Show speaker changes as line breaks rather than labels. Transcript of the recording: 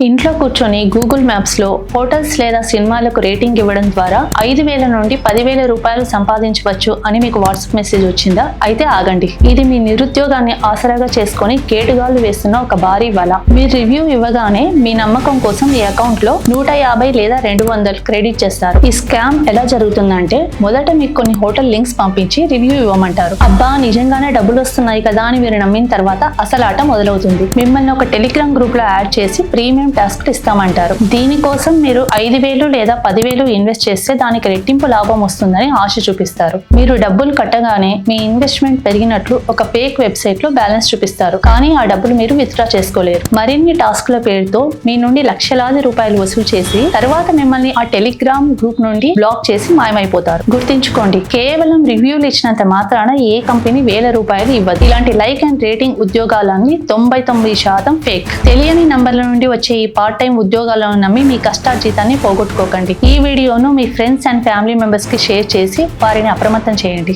ఇంట్లో కూర్చొని Google maps లో హోటల్స్ లేదా సినిమాలకు రేటింగ్ ఇవ్వడం ద్వారా 5,000 నుండి 10,000 రూపాయలు సంపాదించవచ్చు అని మీకు వాట్సాప్ మెసేజ్ వచ్చిందా? అయితే ఆగండి. ఇది మీ నిరుద్యోగాన్ని ఆసరాగా చేసుకొని కేటుగాళ్లు వేస్తున్న ఒక భారీ వల. మీరు రివ్యూ ఇవ్వగానే మీ నమ్మకం కోసం మీ అకౌంట్ లో 150 లేదా 200 క్రెడిట్ చేస్తారు. ఈ స్కామ్ ఎలా జరుగుతుందంటే, మొదట మీకు కొన్ని హోటల్ లింక్స్ పంపించి రివ్యూ ఇవ్వమంటారు. అబ్బా నిజంగానే డబ్బులు వస్తున్నాయి కదా అని మీరు నమ్మిన తర్వాత అసలు ఆట మొదలవుతుంది. మిమ్మల్ని ఒక టెలిగ్రామ్ గ్రూప్ లో యాడ్ చేసి ప్రీమియం టాస్క్ ఇస్తామంటారు. దీనికోసం మీరు 5,000 లేదా 10,000 ఇన్వెస్ట్ చేస్తే దానికి రెట్టింపు లాభం వస్తుందని ఆశ చూపిస్తారు. మీరు డబ్బులు కట్టగానే మీ ఇన్వెస్ట్మెంట్ పెరిగినట్లు ఒక ఫేక్ వెబ్సైట్ లో బ్యాలెన్స్ చూపిస్తారు. కానీ ఆ డబ్బులు మీరు విత్డ్రా చేసుకోలేరు. మరిన్ని టాస్క్ల పేరుతో మీ నుండి లక్షలాది రూపాయలు వసూలు చేసి తర్వాత మిమ్మల్ని ఆ టెలిగ్రామ్ గ్రూప్ నుండి బ్లాక్ చేసి మాయమైపోతారు. గుర్తుంచుకోండి, కేవలం రివ్యూలు ఇచ్చినంత మాత్రాన ఏ కంపెనీ 1,000 రూపాయలు ఇవ్వదు. ఇలాంటి లైక్ అండ్ రేటింగ్ ఉద్యోగాలన్నీ 99% ఫేక్. తెలియని నంబర్ల నుండి వచ్చే ఈ పార్ట్ టైం ఉద్యోగాలను నమ్మి మీ కష్టార్జితాన్ని పోగొట్టుకోకండి. ఈ వీడియోను మీ ఫ్రెండ్స్ అండ్ ఫ్యామిలీ మెంబర్స్ కి షేర్ చేసి వారిని అప్రమత్తం చేయండి.